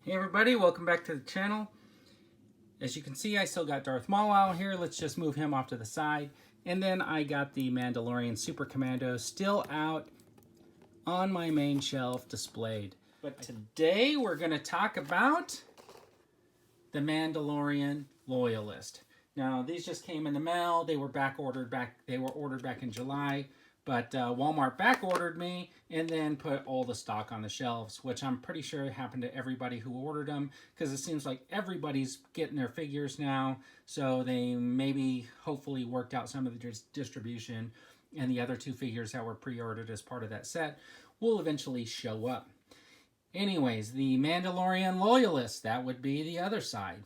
Hey everybody, welcome back to the channel. As you can see, I still got Darth Maul out here. Let's just move him off to the side. And then I got the Mandalorian Super Commando still out on my main shelf displayed. But today we're going to talk about the Mandalorian Loyalist. Now, these just came in the mail. They were ordered back in July. But Walmart back ordered me and then put all the stock on the shelves, which I'm pretty sure happened to everybody who ordered them, because it seems like everybody's getting their figures now. So they maybe hopefully worked out some of the distribution, and the other two figures that were pre-ordered as part of that set will eventually show up. Anyways, the Mandalorian Loyalist, that would be the other side.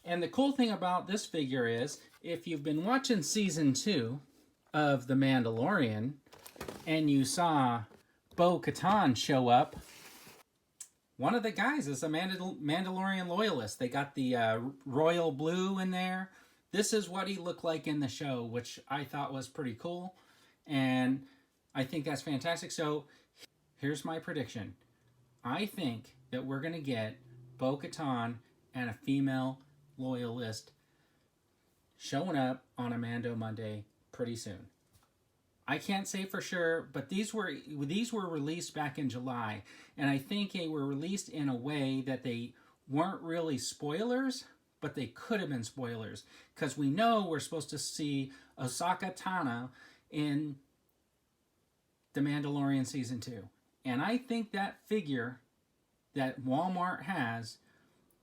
And the cool thing about this figure is, if you've been watching Season 2 of The Mandalorian, and you saw bo-katan show up, one of the guys is a Mandalorian Loyalist. They got the royal blue in there. This is what he looked like in the show, which I thought was pretty cool. And I think that's fantastic. So here's my prediction. I think that we're going to get bo-katan and a female Loyalist showing up on a Mando Monday pretty soon. I can't say for sure, but these were released back in July, and I think they were released in a way that they weren't really spoilers, but they could have been spoilers, because we know we're supposed to see Ahsoka Tano in The Mandalorian Season 2. And I think that figure that Walmart has,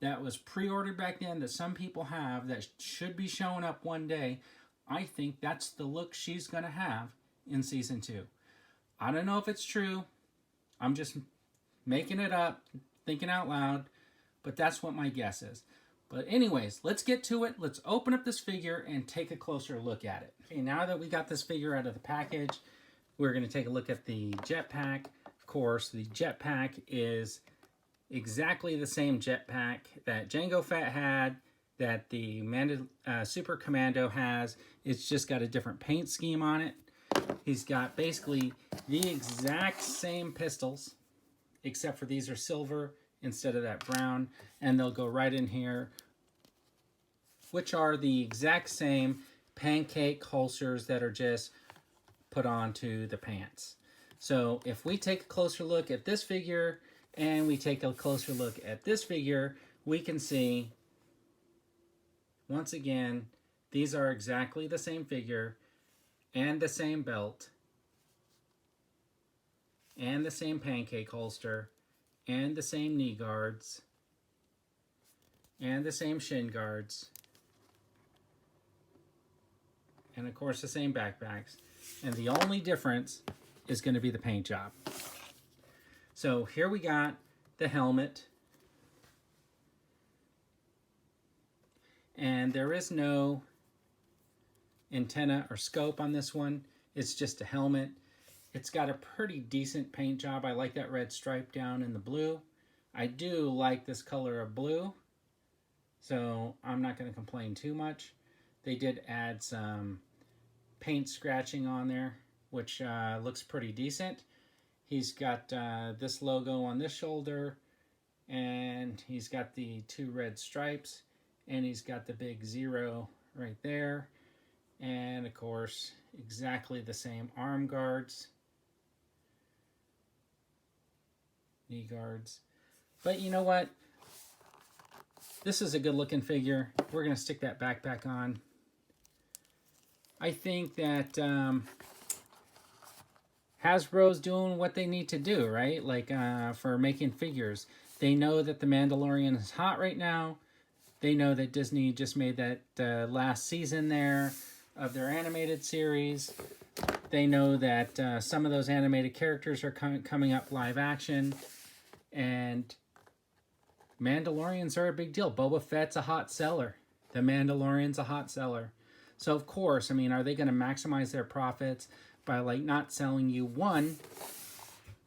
that was pre-ordered back then, that some people have, that should be showing up one day, I think that's the look she's going to have in Season 2. I don't know if it's true. I'm just making it up, thinking out loud, but that's what my guess is. But anyways, let's get to it. Let's open up this figure and take a closer look at it. Okay, now that we got this figure out of the package, we're going to take a look at the jetpack. Of course, the jetpack is exactly the same jetpack that Jango Fett had, that the Super Commando has. It's just got a different paint scheme on it. He's got basically the exact same pistols, except for these are silver instead of that brown, and they'll go right in here, which are the exact same pancake holsters that are just put onto the pants. So if we take a closer look at this figure and we take a closer look at this figure, we can see, once again, these are exactly the same figure, and the same belt, and the same pancake holster, and the same knee guards, and the same shin guards, and of course the same backpacks. And the only difference is going to be the paint job. So here we got the helmet, and there is no antenna or scope on this one. It's just a helmet. It's got a pretty decent paint job. I like that red stripe down in the blue. I do like this color of blue, so I'm not going to complain too much. They did add some paint scratching on there, which looks pretty decent. He's got this logo on this shoulder, and he's got the two red stripes, and he's got the big 0 right there. And of course, exactly the same arm guards, knee guards. But you know what? This is a good looking figure. We're going to stick that backpack on. I think that Hasbro's doing what they need to do, right? Like for making figures. They know that the Mandalorian is hot right now. They know that Disney just made that last season there of their animated series. They know that some of those animated characters are coming up live action, and Mandalorians are a big deal. Boba Fett's a hot seller. The Mandalorian's a hot seller. So of course, I mean, are they going to maximize their profits by like not selling you one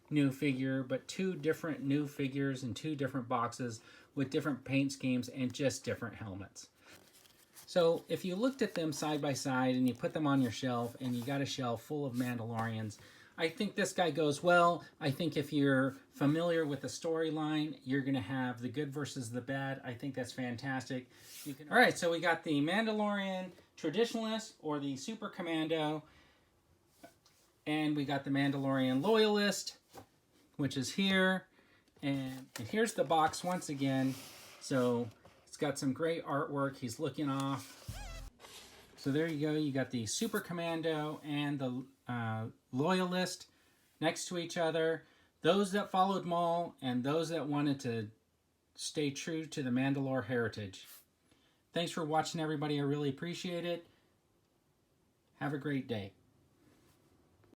new figure, but two different new figures in two different boxes with different paint schemes and just different helmets? So if you looked at them side by side and you put them on your shelf and you got a shelf full of Mandalorians, I think this guy goes well. I think if you're familiar with the storyline, you're going to have the good versus the bad. I think that's fantastic. All right, so we got the Mandalorian Traditionalist or the Super Commando, and we got the Mandalorian Loyalist, which is here. And here's the box once again. So it's got some great artwork. He's looking off. So there you go. You got the Super Commando and the Loyalist next to each other. Those that followed Maul and those that wanted to stay true to the Mandalore heritage. Thanks for watching, everybody. I really appreciate it. Have a great day.